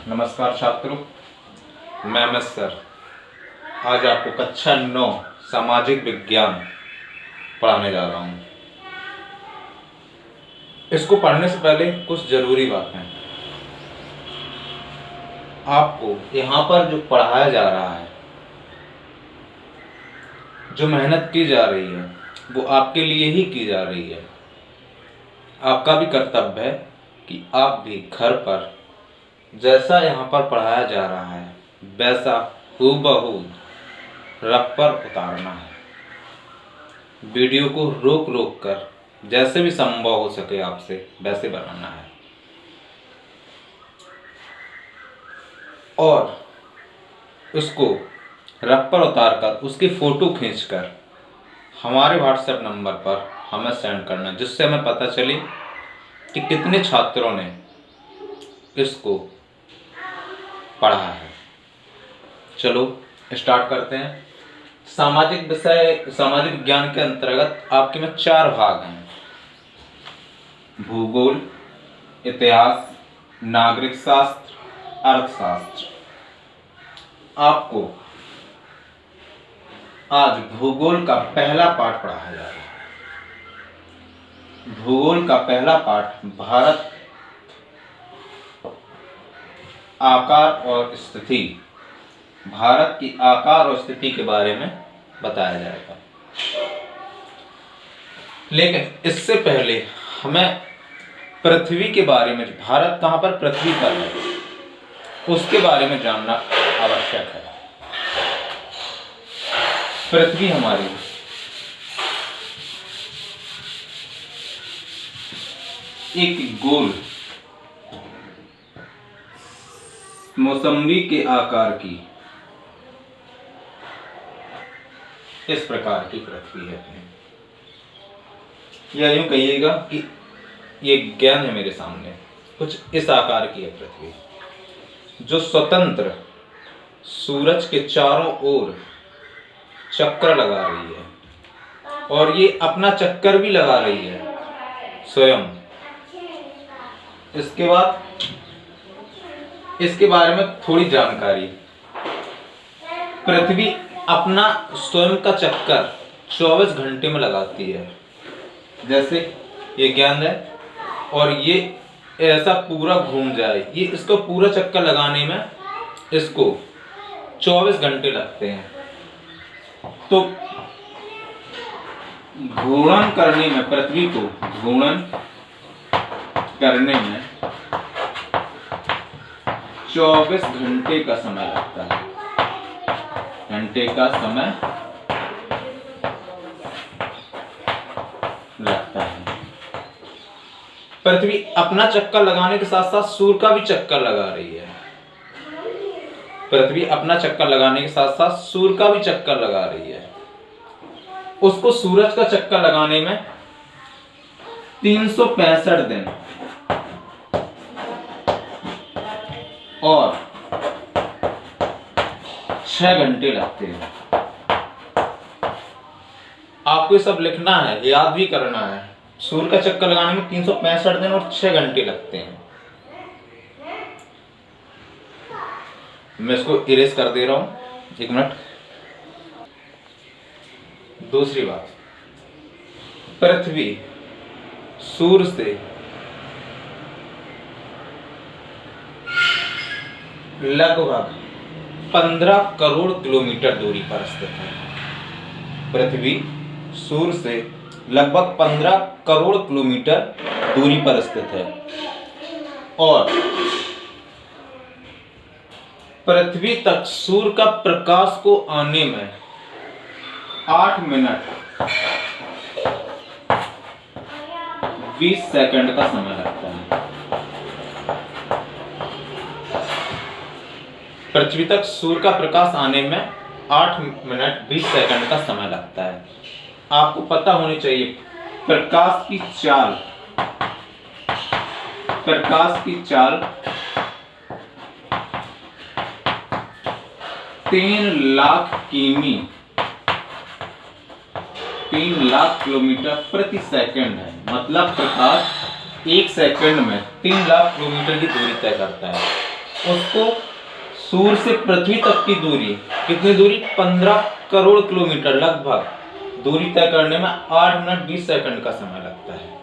नमस्कार छात्रों, मैं एम एस सर आज आपको कक्षा 9 सामाजिक विज्ञान पढ़ाने जा रहा हूँ। इसको पढ़ने से पहले कुछ ज़रूरी बातें। आपको यहाँ पर जो पढ़ाया जा रहा है, जो मेहनत की जा रही है, वो आपके लिए ही की जा रही है। आपका भी कर्तव्य है कि आप भी घर पर जैसा यहाँ पर पढ़ाया जा रहा है वैसा हूबहू रफ पर उतारना है। वीडियो को रोक रोक कर जैसे भी संभव हो सके आपसे वैसे बनाना है और उसको रफ पर उतार कर उसकी फ़ोटो खींचकर हमारे व्हाट्सएप नंबर पर हमें सेंड करना, जिससे हमें पता चले कि कितने छात्रों ने इसको पढ़ा है। चलो स्टार्ट करते हैं। सामाजिक विज्ञान के अंतर्गत आपके में 4 भाग हैं: भूगोल, इतिहास, नागरिक शास्त्र, अर्थशास्त्र। आपको आज भूगोल का पहला पाठ पढ़ाया जा रहा है। भूगोल का पहला पाठ भारत, आकार और स्थिति, भारत की आकार और स्थिति के बारे में बताया जाएगा। लेकिन इससे पहले हमें पृथ्वी के बारे में, भारत कहाँ पर पृथ्वी पर है, उसके बारे में जानना आवश्यक है। पृथ्वी हमारी एक गोल मौसम्बी के आकार की इस प्रकार की पृथ्वी है। या यूं कहिएगा कि ये ज्ञान है मेरे सामने, कुछ इस आकार की है पृथ्वी, जो स्वतंत्र सूरज के चारों ओर चक्कर लगा रही है और ये अपना चक्कर भी लगा रही है स्वयं। इसके बाद इसके बारे में थोड़ी जानकारी। पृथ्वी अपना स्वयं का चक्कर 24 घंटे में लगाती है, जैसे ये ज्ञान है, और ये ऐसा पूरा घूम जाए। ये इसको पूरा चक्कर लगाने में इसको 24 घंटे लगते हैं। तो घूर्णन करने में, पृथ्वी को घूर्णन करने में 24 घंटे का समय लगता है। घंटे का समय लगता है। पृथ्वी अपना चक्कर लगाने के साथ साथ सूर्य का भी चक्कर लगा रही है। पृथ्वी अपना चक्कर लगाने के साथ साथ सूर्य का भी चक्कर लगा रही है। उसको सूरज का चक्कर लगाने में 365 दिन और 6 घंटे लगते हैं। आपको ये सब लिखना है, याद भी करना है। सूर्य का चक्कर लगाने में 365 दिन और 6 घंटे लगते हैं। मैं इसको इरेज कर दे रहा हूं, 1 मिनट। दूसरी बात, पृथ्वी सूर्य से लगभग 15 करोड़ किलोमीटर दूरी पर स्थित है। पृथ्वी सूर्य से लगभग 15 करोड़ किलोमीटर दूरी पर स्थित है और पृथ्वी तक सूर्य का प्रकाश को आने में 8 मिनट 20 सेकंड का समय लगता है। पृथ्वी तक सूर्य का प्रकाश आने में 8 मिनट 20 सेकंड का समय लगता है। आपको पता होनी चाहिए प्रकाश की चाल 3 लाख किमी 3 लाख किलोमीटर प्रति सेकंड है। मतलब प्रकाश 1 सेकंड में 3 लाख किलोमीटर की दूरी तय करता है। उसको सूर्य से पृथ्वी तक की दूरी, कितनी दूरी, 15 करोड़ किलोमीटर लगभग दूरी तय करने में 8 मिनट 20 सेकंड का समय लगता है।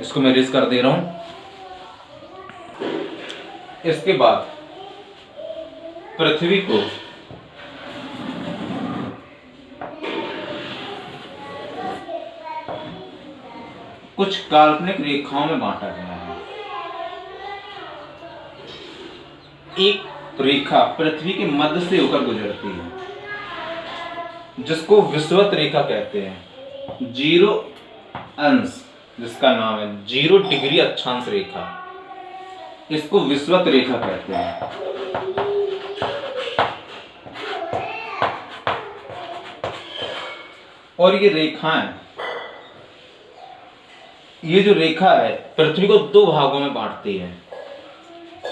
इसको मैं रेस कर दे रहा हूं। इसके बाद पृथ्वी को कुछ काल्पनिक रेखाओं में बांटा गया है। एक रेखा पृथ्वी के मध्य से होकर गुजरती है जिसको विषुवत रेखा कहते हैं। 0 अंश, जिसका नाम है 0 डिग्री अक्षांश रेखा, इसको विषुवत रेखा कहते हैं। और ये रेखाएं, ये जो रेखा है पृथ्वी को 2 भागों में बांटती है।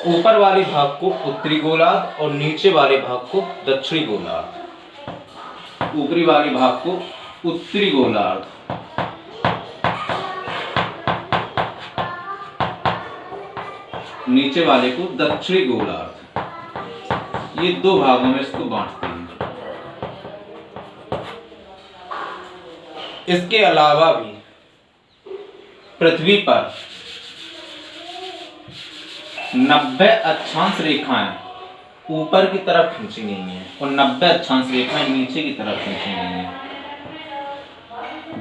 ऊपर वाले भाग को उत्तरी गोलार्ध और नीचे वाले भाग को दक्षिणी गोलार्ध। ऊपरी वाले भाग को उत्तरी गोलार्ध, नीचे वाले को दक्षिणी गोलार्ध। ये 2 भागों में इसको बांटती है। इसके अलावा भी पृथ्वी पर 90 अक्षांश रेखाएं ऊपर की तरफ खींची गई हैं और 90 अक्षांश रेखाएं नीचे की तरफ खींची गई हैं,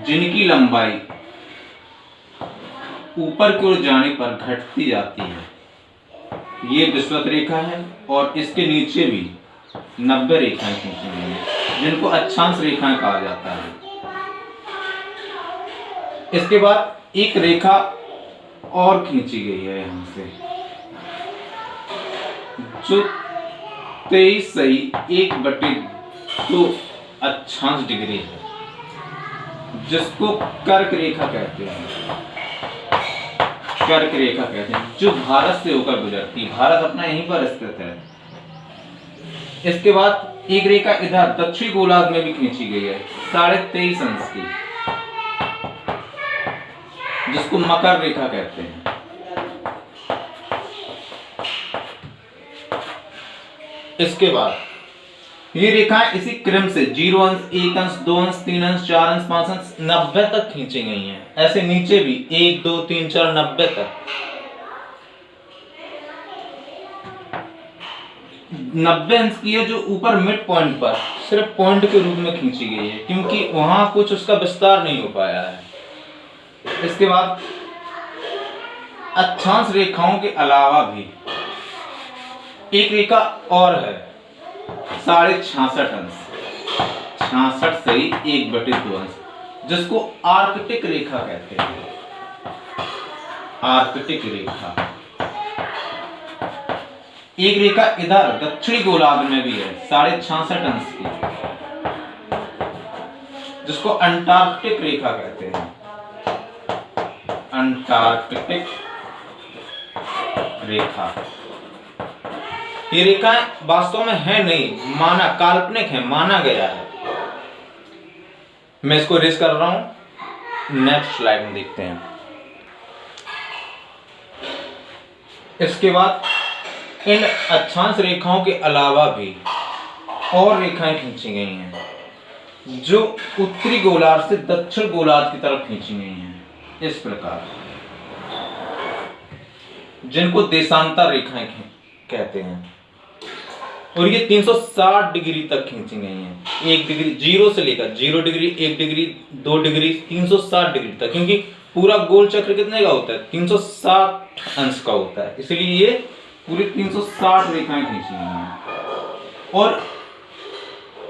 जिनकी लंबाई ऊपर की ओर जाने पर घटती जाती है। ये विषुवत रेखा है और इसके नीचे भी 90 रेखाएं खींची गई हैं, जिनको अक्षांश रेखाएं कहा जाता है। इसके बाद एक रेखा और खींची गई है यहां से, जो 23.1/2 अक्षांश डिग्री है, जिसको कर्क रेखा कहते हैं। कर्क रेखा कहते हैं, जो भारत से होकर गुजरती है। भारत अपना यहीं पर स्थित है। इसके बाद एक रेखा इधर दक्षिणी गोलार्ध में भी खींची गई है 23.5 अंश की, जिसको मकर रेखा कहते हैं। इसके बाद ये रेखाएं इसी क्रम से 0 अंश, 1 अंश, 2 अंश, 3 अंश, 4 अंश, 5 अंश, 90 तक खींची गई हैं। ऐसे नीचे भी 1, 2, 3, 4, 90 तक। 90 अंश की है, जो ऊपर मिड पॉइंट पर सिर्फ पॉइंट के रूप में खींची गई है, क्योंकि वहां कुछ उसका विस्तार नहीं हो पाया है। इसके बाद अक्षांश रेखाओं के अलावा भी एक रेखा और है 66.5 अंश, 66.1/2 अंश, जिसको आर्कटिक रेखा कहते हैं। आर्कटिक रेखा। एक रेखा इधर दक्षिणी गोलार्ध में भी है 66.5 अंश की, जिसको अंटार्कटिक रेखा कहते हैं। अंटार्कटिक रेखा। ये रेखाएं वास्तव में है नहीं, माना, काल्पनिक है, माना गया है। मैं इसको इरेज कर रहा हूं। नेक्स्ट स्लाइड में देखते हैं। इसके बाद इन अक्षांश रेखाओं के अलावा भी और रेखाएं खींची गई हैं, जो उत्तरी गोलार्ध से दक्षिण गोलार्ध की तरफ खींची गई हैं, इस प्रकार, जिनको देशांतर रेखाएं कहते हैं। और ये 360 डिग्री तक खींची गई हैं। 1 डिग्री, 0 से लेकर 0 डिग्री, 1 डिग्री, 2 डिग्री, 360 डिग्री तक, क्योंकि पूरा गोल चक्र कितने का होता है, 360 अंश का होता है, इसलिए ये पूरी 360 रेखाएं खींची गई हैं। और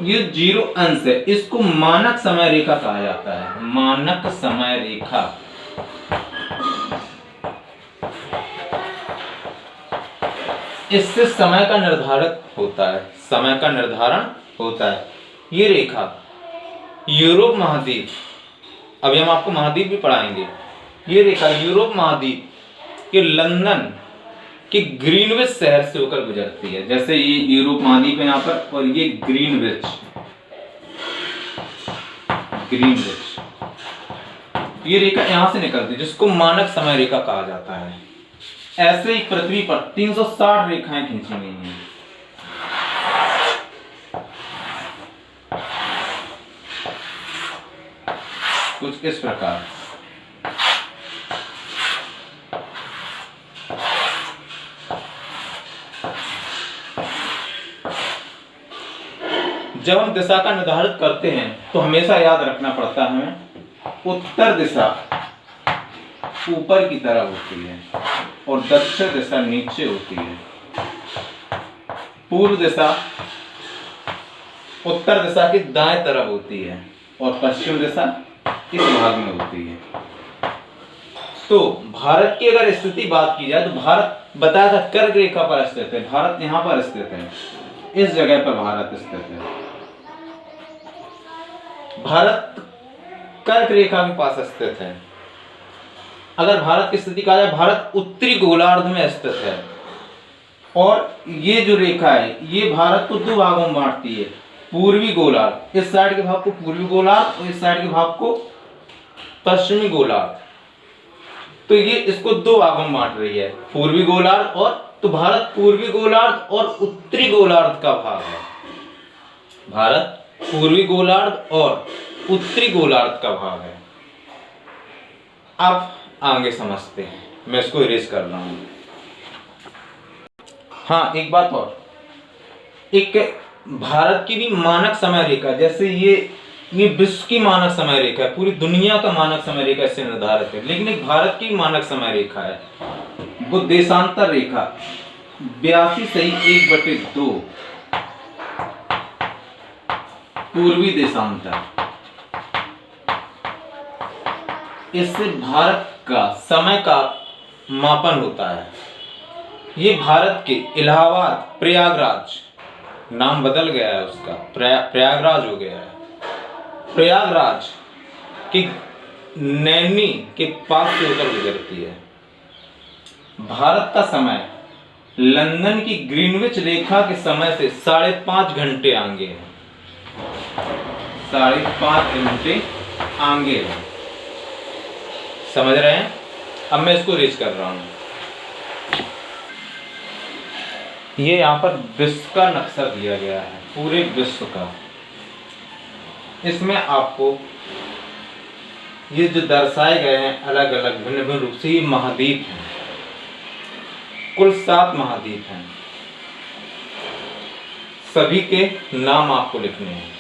ये 0 अंश है, इसको मानक समय रेखा कहा जाता है। मानक समय रेखा। इससे समय का निर्धारित होता है, समय का निर्धारण होता है। ये रेखा यूरोप महाद्वीप, अभी हम आपको महाद्वीप भी पढ़ाएंगे। ये रेखा यूरोप महाद्वीप के लंदन के ग्रीनविच शहर से होकर गुजरती है। जैसे ये यूरोप महाद्वीप है यहाँ पर, और ये ग्रीनविच, ये रेखा यहां से निकलती है, जिसको मानक समय रेखा कहा जाता है। ऐसे ही पृथ्वी पर 360 रेखाएं खींची गई हैं। कुछ इस प्रकार। जब हम दिशा का निर्धारित करते हैं तो हमेशा याद रखना पड़ता है हमें उत्तर दिशा ऊपर की तरफ होती है और दक्षिण दिशा नीचे होती है। पूर्व दिशा उत्तर दिशा की दाएं तरफ होती है और पश्चिम दिशा इस भाग में होती है। तो भारत की अगर स्थिति बात की जाए तो भारत बताया था कर्क रेखा पर स्थित है। भारत यहां पर स्थित है, इस जगह पर भारत स्थित है। भारत कर्क रेखा के पास स्थित है। अगर भारत की स्थिति कहा जाए, भारत उत्तरी गोलार्ध में स्थित है और ये जो रेखा है ये भारत को दो भागों में बांटती है। पूर्वी गोलार्ध, इस साइड के भाग को पूर्वी गोलार्ध और इस साइड के भाग को पश्चिमी गोलार्ध। तो ये इसको दो भागों में बांट रही है, पूर्वी गोलार्ध और, तो भारत पूर्वी गोलार्ध और उत्तरी गोलार्ध का भाग है। भारत पूर्वी गोलार्ध और उत्तरी गोलार्ध का भाग है। अब आगे समझते हैं, मैं इसको इरेज कर रहा हूं। हाँ, एक बात और, एक भारत की भी मानक समय रेखा, जैसे ये विश्व की मानक समय रेखा है, पूरी दुनिया का मानक समय रेखा इससे निर्धारित है, लेकिन एक भारत की मानक समय रेखा है, वो देशांतर रेखा 82 सही 1/2 पूर्वी देशांतर। इससे भारत का समय का मापन होता है। ये भारत के इलाहाबाद, प्रयागराज, नाम बदल गया है उसका, प्रयागराज हो गया है। प्रयागराज की नैनी के पास से होकर गुजरती है। भारत का समय लंदन की ग्रीनविच रेखा के समय से 5.5 घंटे आगे है। 5.5 घंटे आगे है, समझ रहे हैं? अब मैं इसको रीच कर रहा हूं। ये यहाँ पर विश्व का नक्शा दिया गया है, पूरे विश्व का। इसमें आपको ये जो दर्शाए गए हैं अलग अलग भिन्न भिन्न रूप से, ये महाद्वीप हैं। कुल 7 महाद्वीप हैं। सभी के नाम आपको लिखने हैं।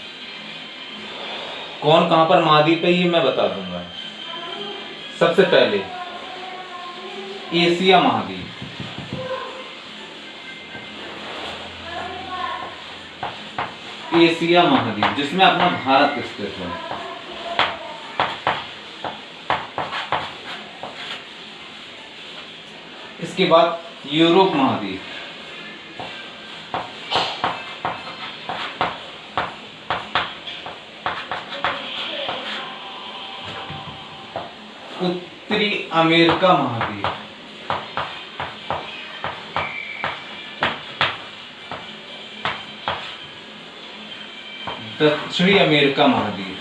कौन कहां पर महाद्वीप है ये मैं बता दूंगा। सबसे पहले एशिया महाद्वीप, एशिया महाद्वीप जिसमें अपना भारत स्थित है। इसके बाद यूरोप महाद्वीप, उत्तरी अमेरिका महाद्वीप, दक्षिणी अमेरिका महाद्वीप,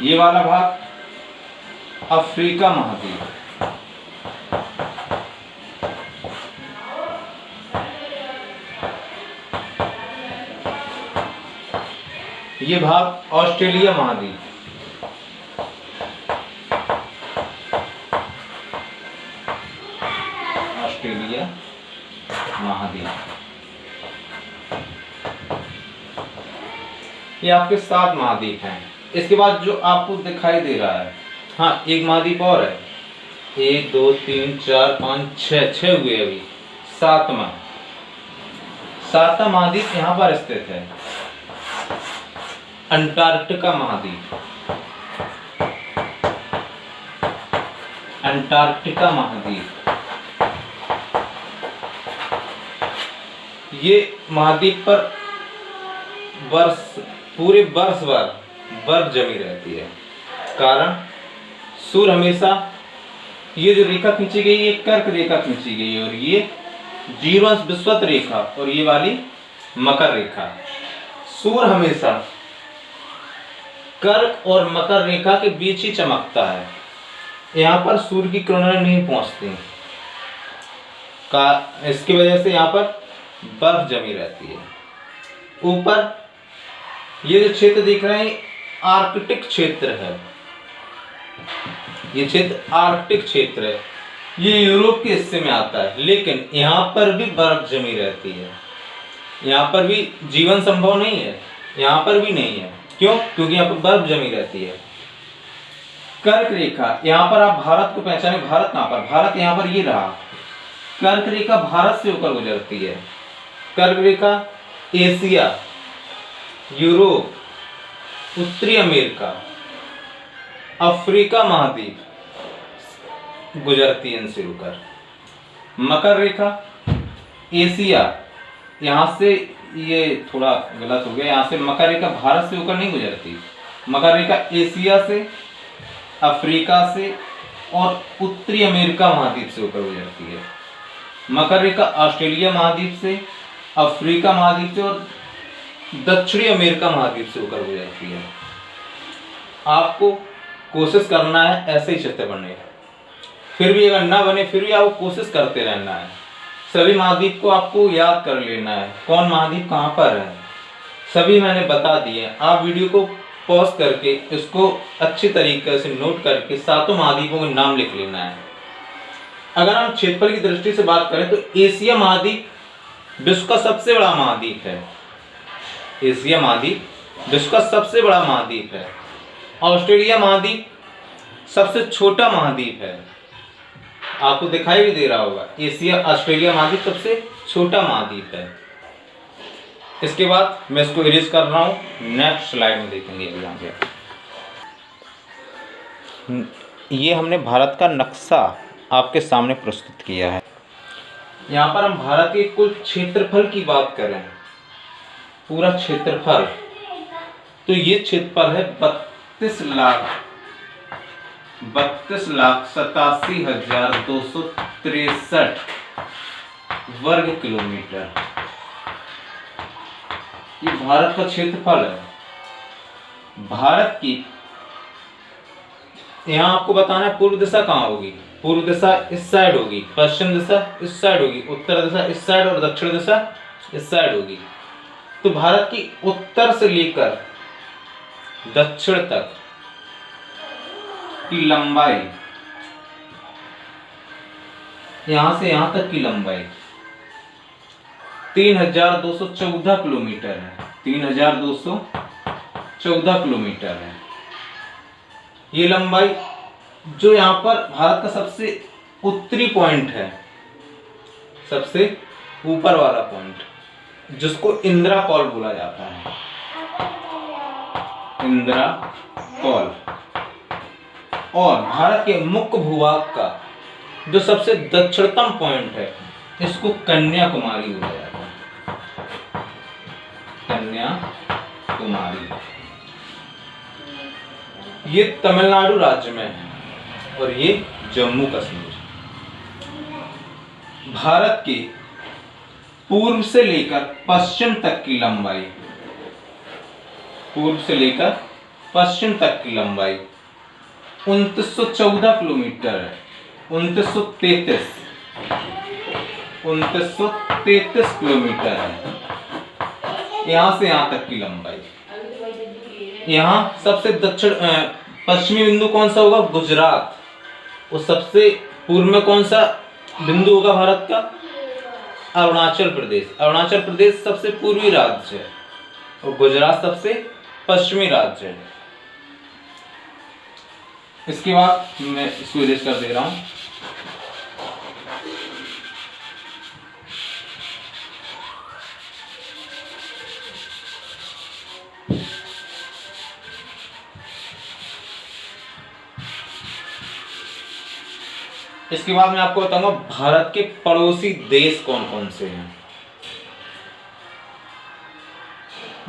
ये वाला भाग अफ्रीका महाद्वीप, ये भाग ऑस्ट्रेलिया महाद्वीप, ऑस्ट्रेलिया महाद्वीप। ये आपके 7 महाद्वीप हैं। इसके बाद जो आपको दिखाई दे रहा है, हाँ एक महाद्वीप और है, 1 2 3 4 5 6 हुए अभी, 7वां महाद्वीप यहाँ पर स्थित है, अंटार्कटिका महाद्वीप, अंटार्कटिका महाद्वीप। ये महाद्वीप पर पूरे वर्ष भर बर्फ जमी रहती है। कारण सूर्य हमेशा ये जो रेखा खींची गई ये कर्क रेखा खींची गई है, और ये 0 विषुवत रेखा, और ये वाली मकर रेखा। सूर्य हमेशा कर्क और मकर रेखा के बीच ही चमकता है। यहाँ पर सूर्य की किरणें नहीं पहुंचती इसकी वजह से यहाँ पर बर्फ जमी रहती है। ऊपर ये जो क्षेत्र दिख रहे हैं आर्कटिक क्षेत्र है, ये क्षेत्र आर्कटिक क्षेत्र है, ये यूरोप के हिस्से में आता है, लेकिन यहाँ पर भी बर्फ जमी रहती है। यहाँ पर भी जीवन संभव नहीं है, यहाँ पर भी नहीं है। क्यों? क्योंकि यहाँ पर बर्फ जमी रहती है। कर्क रेखा, यहाँ पर आप भारत को पहचाने, भारत कहाँ पर? भारत यहाँ पर ये रहा। कर्क रेखा भारत से होकर गुजरती है। कर्क रेखा एशिया, यूरोप, उत्तरी अमेरिका, अफ्रीका महाद्वीप गुजरती है इनसे होकर। मकर रेखा एशिया, यहाँ से ये थोड़ा गलत हो गया, यहाँ से मकर रेखा भारत से होकर नहीं गुजरती। मकर रेखा एशिया से, अफ्रीका से और उत्तरी अमेरिका महाद्वीप से होकर गुजरती है। मकर रेखा ऑस्ट्रेलिया महाद्वीप से, अफ्रीका महाद्वीप से और दक्षिणी अमेरिका महाद्वीप से होकर गुजरती है। आपको कोशिश करना है ऐसे ही चित्र बने, फिर भी अगर ना बने फिर भी आपको कोशिश करते रहना है। सभी महाद्वीप को आपको याद कर लेना है, कौन महाद्वीप कहाँ पर है, सभी मैंने बता दिए। आप वीडियो को पॉज करके इसको अच्छी तरीके से नोट करके सातों महाद्वीपों के नाम लिख लेना है। अगर हम क्षेत्रफल की दृष्टि से बात करें तो एशिया महाद्वीप विश्व का सबसे बड़ा महाद्वीप है। एशिया महाद्वीप विश्व का सबसे बड़ा महाद्वीप है। ऑस्ट्रेलिया महाद्वीप सबसे छोटा महाद्वीप है, आपको दिखाई भी दे रहा होगा। एशिया ऑस्ट्रेलिया महाद्वीप सबसे छोटा महाद्वीप है। इसके बाद मैं इसको इरेज कर रहा हूँ, नेक्स्ट स्लाइड में देखेंगे। यहाँ पे ये हमने भारत का नक्शा आपके सामने प्रस्तुत किया है। यहाँ पर हम भारत के कुल क्षेत्रफल की बात करें, पूरा क्षेत्रफल, तो ये क्षेत्रफल है 32,87,263 वर्ग किलोमीटर। ये भारत का क्षेत्रफल है। भारत की, यहाँ आपको बताना है पूर्व दिशा कहाँ होगी। पूर्व दिशा इस साइड होगी, पश्चिम दिशा इस साइड होगी, उत्तर दिशा इस साइड और दक्षिण दिशा इस साइड होगी। तो भारत की उत्तर से लेकर दक्षिण तक की लंबाई, यहां से यहां तक की लंबाई 3,214 किलोमीटर है। 3,214 किलोमीटर है ये लंबाई। जो यहाँ पर भारत का सबसे उत्तरी पॉइंट है, सबसे ऊपर वाला पॉइंट, जिसको इंदिरा कॉल बोला जाता है, इंदिरा कॉल। और भारत के मुख्य भूभाग का जो सबसे दक्षिणतम पॉइंट है, इसको कन्याकुमारी बोला जाता है, कन्याकुमारी। ये तमिलनाडु राज्य में है और ये जम्मू कश्मीर। भारत की पूर्व से लेकर पश्चिम तक की लंबाई, पूर्व से लेकर पश्चिम तक की लंबाई 2914 किलोमीटर है। 2933 किलोमीटर है यहां से यहां तक की लंबाई। यहाँ सबसे दक्षिण पश्चिमी बिंदु कौन सा होगा? गुजरात। और सबसे पूर्व में कौन सा बिंदु होगा भारत का? अरुणाचल प्रदेश। अरुणाचल प्रदेश सबसे पूर्वी राज्य है और गुजरात सबसे पश्चिमी राज्य है। इसके बाद मैं इसको इरेज कर दे रहा हूं। इसके बाद मैं आपको बताऊंगा भारत के पड़ोसी देश कौन कौन से हैं।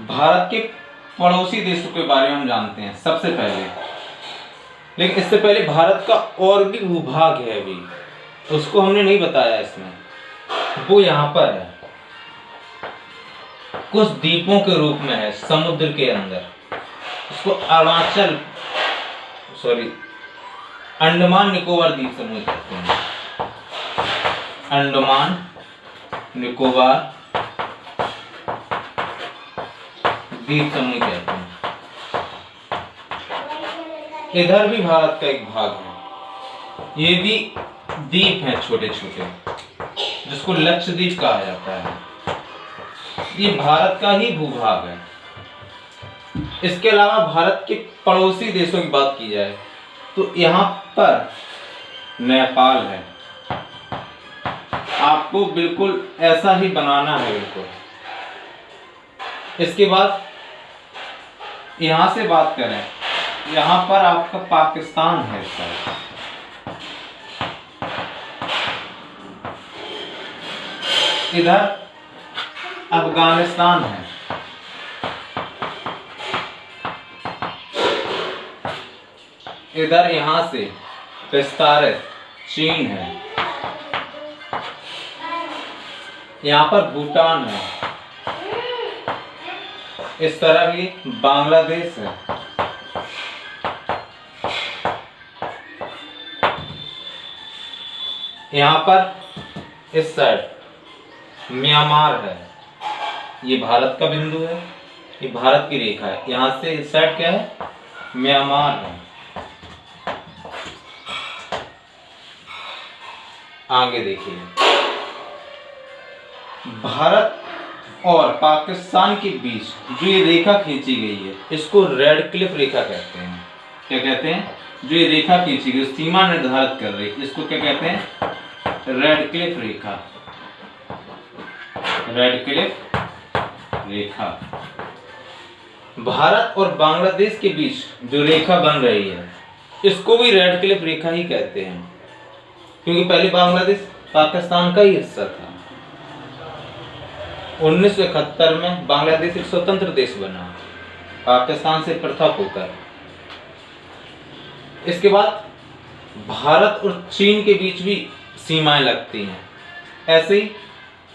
भारत के पड़ोसी देशों के बारे में हम जानते हैं। सबसे पहले लेकिन इससे पहले भारत का और भी भूभाग है अभी, उसको हमने नहीं बताया इसमें। वो यहाँ पर है, कुछ द्वीपों के रूप में है समुद्र के अंदर। इसको अरुणाचल अंडमान निकोबार द्वीप समूह कहते हैं। अंडमान निकोबार द्वीप समूह कहते हैं। इधर भी भारत का एक भाग है, ये भी द्वीप हैं छोटे छोटे, जिसको लक्षद्वीप कहा जाता है। ये भारत का ही भूभाग है। इसके अलावा भारत के पड़ोसी देशों की बात की जाए तो यहाँ पर नेपाल है। आपको बिल्कुल ऐसा ही बनाना है बिल्कुल। इसके बाद यहाँ से बात करें, यहाँ पर आपका पाकिस्तान है सर। इधर अफगानिस्तान है, इधर यहां से विस्तारित चीन है, यहाँ पर भूटान है, इस तरह भी बांग्लादेश है, यहाँ पर इस साइड म्यांमार है। ये भारत का बिंदु है, ये भारत की रेखा है। यहाँ से इस साइड क्या है, म्यांमार है। आगे देखिए, भारत और पाकिस्तान के बीच जो ये रेखा खींची गई है, इसको रेड क्लिफ रेखा कहते हैं। क्या कहते हैं? जो ये रेखा खींची गई, सीमा निर्धारित कर रही है, इसको क्या कहते हैं? रेड क्लिफ रेखा। रेड क्लिफ रेखा। भारत और बांग्लादेश के बीच जो रेखा बन रही है, इसको भी रेड क्लिफ रेखा ही कहते हैं, क्योंकि पहले बांग्लादेश पाकिस्तान का ही हिस्सा था। 1971 में बांग्लादेश एक स्वतंत्र देश बना पाकिस्तान से पृथक होकर। इसके बाद भारत और चीन के बीच भी सीमाएं लगती हैं। ऐसे ही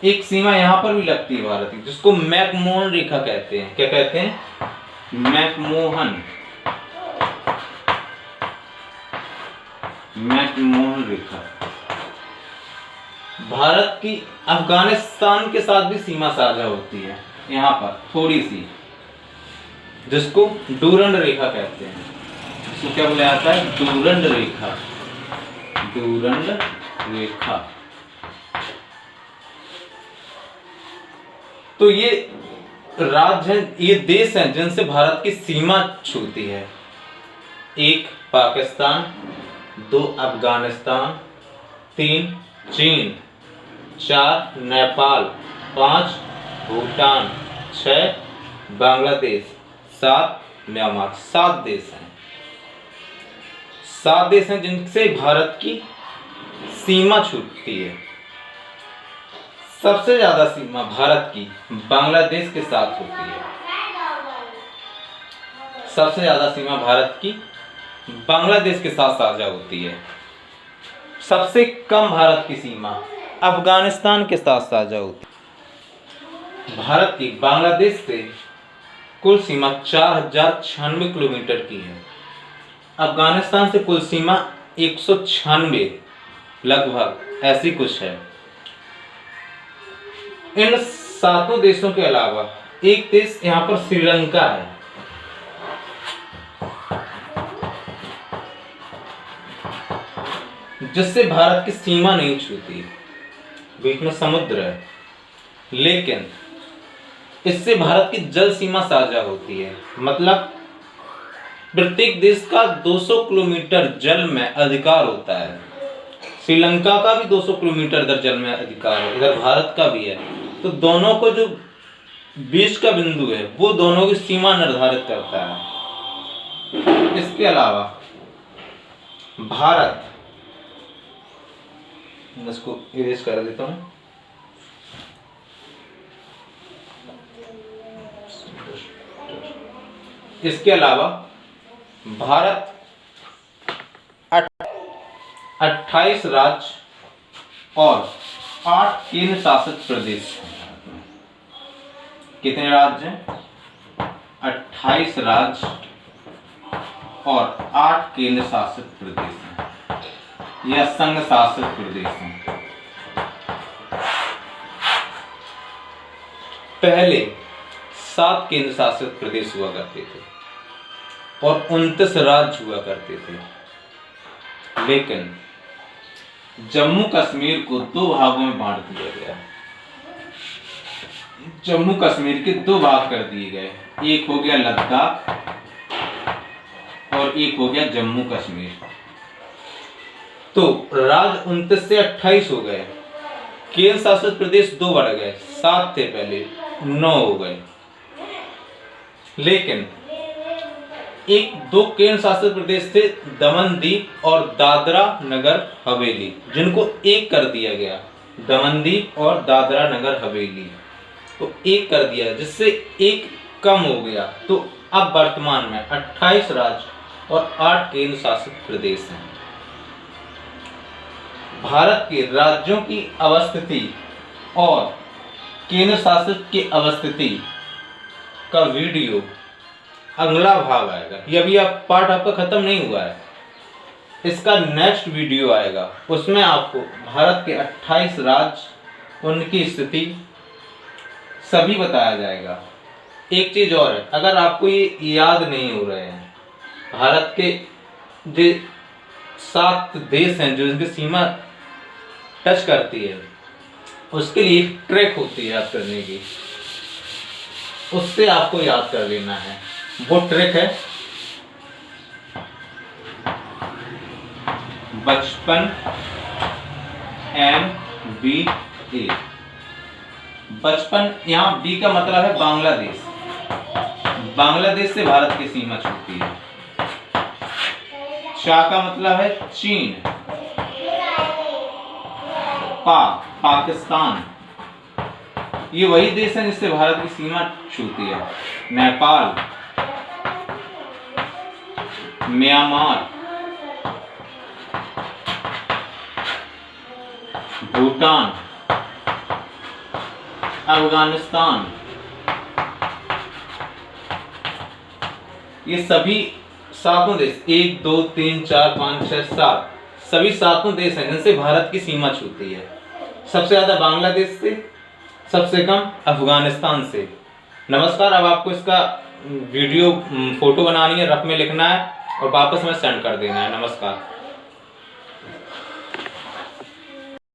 एक सीमा यहाँ पर भी लगती है भारत की, जिसको मैकमोहन रेखा कहते हैं। क्या कहते हैं? मैकमोहन रेखा। भारत की अफगानिस्तान के साथ भी सीमा साझा होती है यहाँ पर थोड़ी सी, जिसको डूरंड रेखा कहते हैं। इसको क्या बोला जाता है? डूरंड रेखा। डूरंड रेखा। तो ये राज्य हैं, ये देश हैं जिनसे भारत की सीमा छूती है। 1 पाकिस्तान, 2 अफगानिस्तान, 3 चीन, 4 नेपाल, 5 भूटान, 6 बांग्लादेश, 7 म्यांमार। 7 देश हैं। 7 देश हैं जिनसे भारत की सीमा छूटती है। सबसे ज्यादा सीमा भारत की बांग्लादेश के साथ होती है। सबसे ज्यादा सीमा भारत की बांग्लादेश के साथ साझा होती है। सबसे कम भारत की सीमा अफगानिस्तान के साथ साझा होती है। भारत की बांग्लादेश से कुल सीमा 4096 किलोमीटर की है। अफगानिस्तान से कुल सीमा 196 लगभग ऐसी कुछ है। इन 7 देशों के अलावा एक देश यहाँ पर श्रीलंका है। जिससे भारत की सीमा नहीं छूती, बीच में समुद्र है, लेकिन इससे भारत की जल सीमा साझा होती है। मतलब प्रत्येक देश का 200 किलोमीटर जल में अधिकार होता है। श्रीलंका का भी 200 किलोमीटर इधर जल में अधिकार है, इधर भारत का भी है। तो दोनों को जो बीच का बिंदु है, वो दोनों की सीमा निर्धारित करता है। इसके अलावा भारत, इसको इरेज कर देता हूं। इसके अलावा भारत 28 राज्य और 8 केंद्र शासित प्रदेश। कितने राज्य हैं? 28 राज्य और 8 केंद्र शासित प्रदेश हैं या संघ शासित प्रदेश हैं। पहले 7 केंद्र शासित प्रदेश हुआ करते थे और 29 राज्य हुआ करते थे, लेकिन जम्मू कश्मीर को 2 भागों में बांट दिया गया। जम्मू कश्मीर के 2 भाग कर दिए गए, एक हो गया लद्दाख और एक हो गया जम्मू कश्मीर। तो राज्य 29 से 28 हो गए, केंद्र शासित प्रदेश 2 बढ़ गए, 7 थे पहले 9 हो गए। लेकिन 2 केंद्र शासित प्रदेश थे, दमन दीप और दादरा नगर हवेली, जिनको 1 कर दिया गया। दमन दीप और दादरा नगर हवेली तो 1 कर दिया, जिससे 1 कम हो गया। तो अब वर्तमान में 28 राज्य और 8 केंद्र शासित प्रदेश हैं। भारत के राज्यों की अवस्थिति और केंद्र शासित की अवस्थिति का वीडियो अगला भाग आएगा। ये अभी आप पार्ट आपका खत्म नहीं हुआ है, इसका नेक्स्ट वीडियो आएगा, उसमें आपको भारत के 28 राज्य, उनकी स्थिति सभी बताया जाएगा। एक चीज और है, अगर आपको ये याद नहीं हो रहे हैं, भारत के जो 7 देश हैं जो इनकी सीमा टच करती है, उसके लिए एक ट्रैक होती है याद करने की, उससे आपको याद कर लेना है। वो ट्रैक है 55 MBA। 55, यहाँ बी का मतलब है बांग्लादेश। बांग्लादेश से भारत की सीमा छूटती है। शा का मतलब है चीन। पाकिस्तान, ये वही देश है जिससे भारत की सीमा छूती है। नेपाल, म्यांमार, भूटान, अफगानिस्तान, ये सभी 7 देश, 1 2 3 4 5 6 7, सभी 7 देश हैं जिनसे भारत की सीमा छूती है। सबसे ज्यादा बांग्लादेश से, सबसे कम अफगानिस्तान से। नमस्कार। अब आपको इसका वीडियो फोटो बनानी है, रफ में लिखना है और वापस में सेंड कर देना है। नमस्कार।